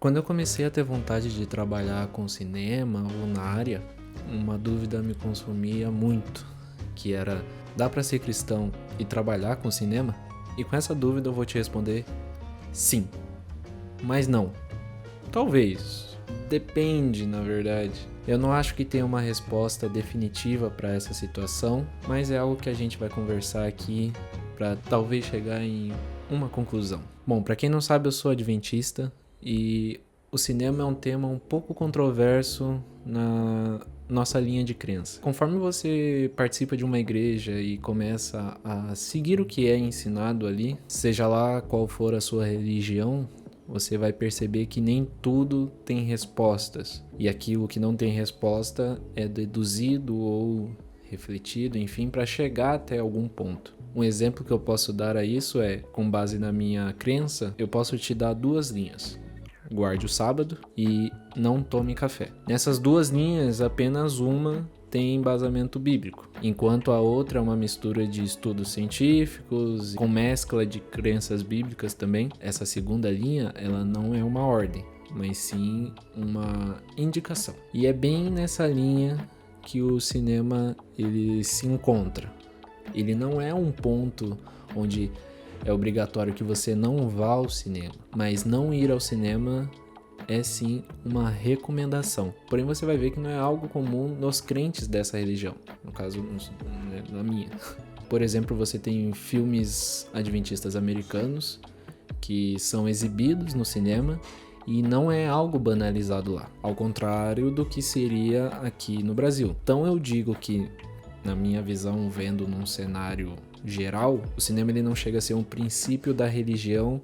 Quando eu comecei a ter vontade de trabalhar com cinema ou na área, uma dúvida me consumia muito, que era: dá pra ser cristão e trabalhar com cinema? E com essa dúvida eu vou te responder: sim, mas não. Talvez. Depende, na verdade. Eu não acho que tenha uma resposta definitiva para essa situação, mas é algo que a gente vai conversar aqui para talvez chegar em uma conclusão. Bom, para quem não sabe, eu sou adventista e o cinema é um tema um pouco controverso na nossa linha de crença. Conforme você participa de uma igreja e começa a seguir o que é ensinado ali, seja lá qual for a sua religião, você vai perceber que nem tudo tem respostas. E aquilo que não tem resposta é deduzido ou refletido, enfim, para chegar até algum ponto. Um exemplo que eu posso dar a isso é, com base na minha crença, eu posso te dar duas linhas: guarde o sábado e não tome café. Nessas duas linhas, apenas uma tem embasamento bíblico, enquanto a outra é uma mistura de estudos científicos com mescla de crenças bíblicas também. Essa segunda linha, ela não é uma ordem, mas sim uma indicação. E é bem nessa linha que o cinema ele se encontra. Ele não é um ponto onde é obrigatório que você não vá ao cinema, mas não ir ao cinema é sim uma recomendação. Porém, você vai ver que não é algo comum nos crentes dessa religião, no caso, na minha. Por exemplo, você tem filmes adventistas americanos que são exibidos no cinema e não é algo banalizado lá, ao contrário do que seria aqui no Brasil. Então eu digo que, na minha visão, vendo num cenário geral, o cinema ele não chega a ser um princípio da religião,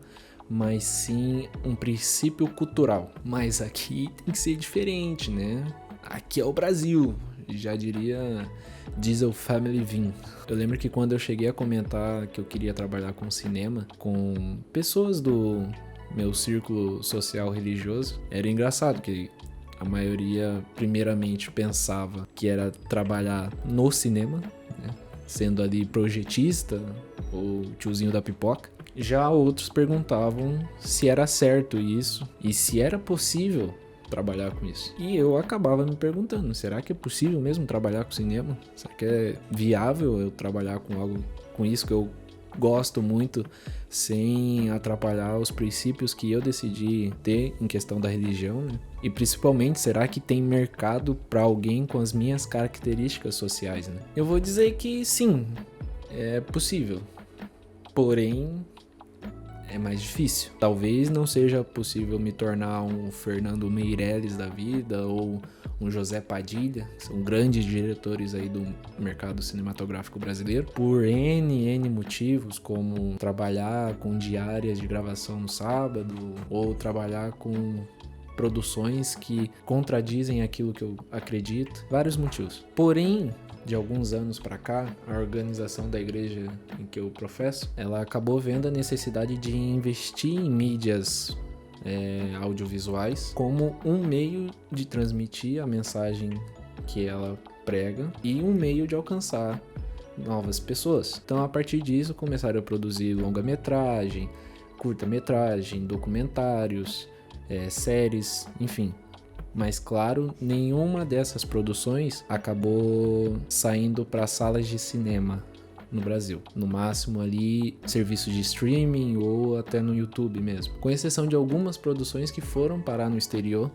mas sim um princípio cultural. Mas aqui tem que ser diferente, né? Aqui é o Brasil, já diria Diesel Family Vim. Eu lembro que quando eu cheguei a comentar que eu queria trabalhar com cinema, com pessoas do meu círculo social religioso, era engraçado que a maioria primeiramente pensava que era trabalhar no cinema, né? Sendo ali projetista ou tiozinho da pipoca. Já outros perguntavam se era certo isso e se era possível trabalhar com isso. E eu acabava me perguntando: será que é possível mesmo trabalhar com cinema? Será que é viável eu trabalhar com algo, com isso que eu gosto muito, sem atrapalhar os princípios que eu decidi ter em questão da religião, né? E principalmente, será que tem mercado para alguém com as minhas características sociais, né? Eu vou dizer que sim, é possível. Porém, é mais difícil. Talvez não seja possível me tornar um Fernando Meirelles da vida ou um José Padilha, que são grandes diretores aí do mercado cinematográfico brasileiro, por N motivos, como trabalhar com diárias de gravação no sábado ou trabalhar com produções que contradizem aquilo que eu acredito, vários motivos. Porém, de alguns anos para cá, a organização da igreja em que eu professo, ela acabou vendo a necessidade de investir em mídias audiovisuais como um meio de transmitir a mensagem que ela prega e um meio de alcançar novas pessoas. Então, a partir disso, começaram a produzir longa-metragem, curta-metragem, documentários, séries, enfim. Mas claro, nenhuma dessas produções acabou saindo para salas de cinema no Brasil. No máximo ali, serviços de streaming ou até no YouTube mesmo. Com exceção de algumas produções que foram parar no exterior,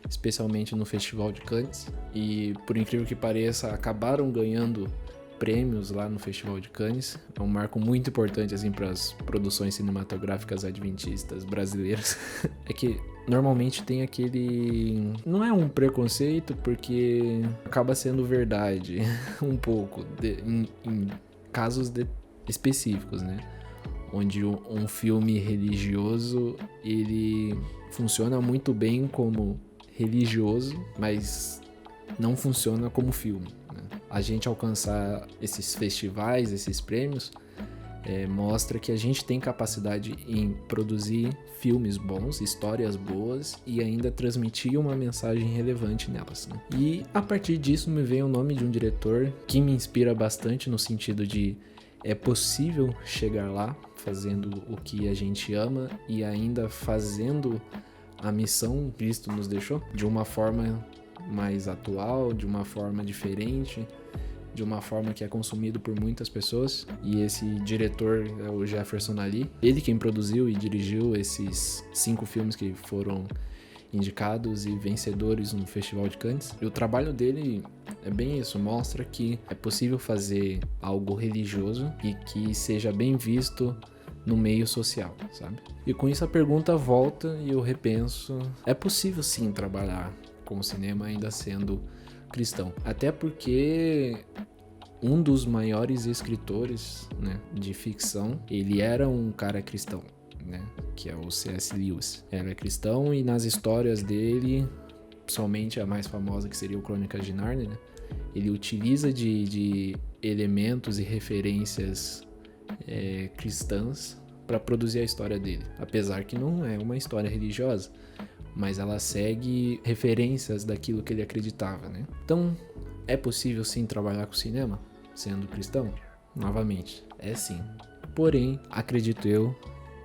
especialmente no Festival de Cannes. E por incrível que pareça, acabaram ganhando prêmios lá no Festival de Cannes. É um marco muito importante assim para as produções cinematográficas adventistas brasileiras. É que normalmente tem aquele... não é um preconceito, porque acaba sendo verdade um pouco em casos específicos, né? Onde um filme religioso ele funciona muito bem como religioso, mas não funciona como filme, né? A gente alcançar esses festivais, esses prêmios, mostra que a gente tem capacidade em produzir filmes bons, histórias boas e ainda transmitir uma mensagem relevante nelas, né? E a partir disso me veio o nome de um diretor que me inspira bastante, no sentido de é possível chegar lá fazendo o que a gente ama e ainda fazendo a missão que Cristo nos deixou de uma forma mais atual, de uma forma diferente, de uma forma que é consumido por muitas pessoas. E esse diretor é o Jefferson Ali, ele quem produziu e dirigiu esses 5 filmes que foram indicados e vencedores no Festival de Cannes. E o trabalho dele é bem isso, mostra que é possível fazer algo religioso e que seja bem visto no meio social, sabe? E com isso a pergunta volta e eu repenso, é possível sim trabalhar com o cinema ainda sendo cristão. Até porque um dos maiores escritores, né, de ficção, ele era um cara cristão, né, que é o C.S. Lewis. Era cristão e nas histórias dele, somente a mais famosa que seria o Crônicas de Nárnia, né, ele utiliza de elementos e referências cristãs para produzir a história dele. Apesar que não é uma história religiosa, mas ela segue referências daquilo que ele acreditava, né? Então, é possível sim trabalhar com cinema sendo cristão? Novamente, é sim. Porém, acredito eu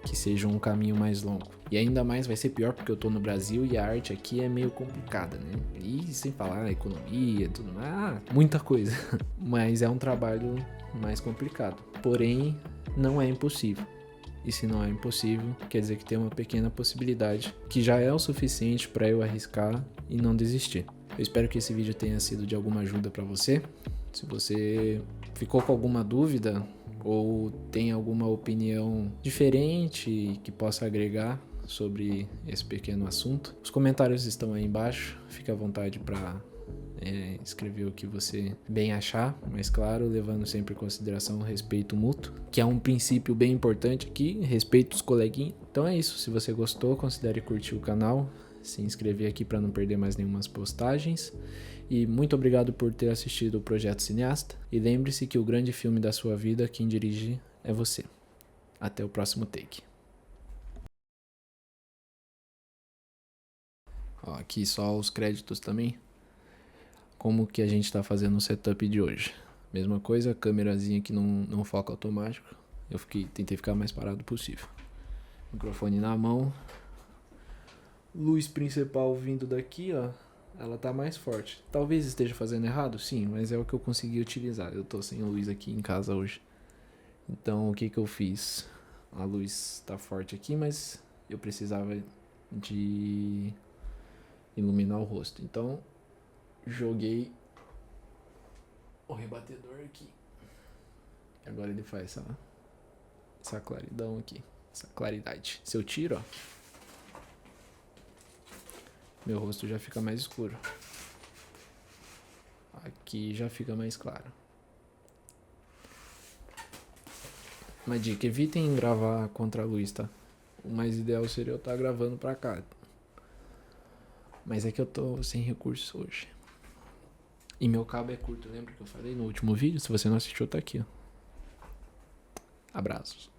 que seja um caminho mais longo. E ainda mais vai ser pior porque eu tô no Brasil e a arte aqui é meio complicada, né? E sem falar economia, tudo mais, muita coisa. Mas é um trabalho mais complicado. Porém, não é impossível. E se não é impossível, quer dizer que tem uma pequena possibilidade, que já é o suficiente para eu arriscar e não desistir. Eu espero que esse vídeo tenha sido de alguma ajuda para você. Se você ficou com alguma dúvida ou tem alguma opinião diferente que possa agregar sobre esse pequeno assunto, os comentários estão aí embaixo. Fique à vontade para escrever o que você bem achar, mas claro, levando sempre em consideração o respeito mútuo, que é um princípio bem importante aqui, respeito os coleguinhas. Então é isso, se você gostou, considere curtir o canal, se inscrever aqui para não perder mais nenhumas postagens. E muito obrigado por ter assistido o Projeto Cineasta. E lembre-se que o grande filme da sua vida, quem dirige é você. Até o próximo take. Ó, aqui só os créditos também. Como que a gente está fazendo o setup de hoje. Mesma coisa, a câmerazinha que não foca automático. Eu tentei ficar mais parado possível. Microfone na mão. Luz principal vindo daqui, ó. Ela tá mais forte. Talvez esteja fazendo errado, sim, mas é o que eu consegui utilizar. Eu tô sem luz aqui em casa hoje. Então o que eu fiz? A luz tá forte aqui, mas eu precisava de iluminar o rosto. Então joguei o rebatedor aqui. Agora ele faz essa claridão aqui. Essa claridade. Se eu tiro, ó, meu rosto já fica mais escuro. Aqui já fica mais claro. Uma dica, evitem gravar contra a luz, tá? O mais ideal seria eu estar gravando pra cá. Mas é que eu tô sem recursos hoje. E meu cabo é curto, lembra que eu falei no último vídeo? Se você não assistiu, tá aqui, ó. Abraços.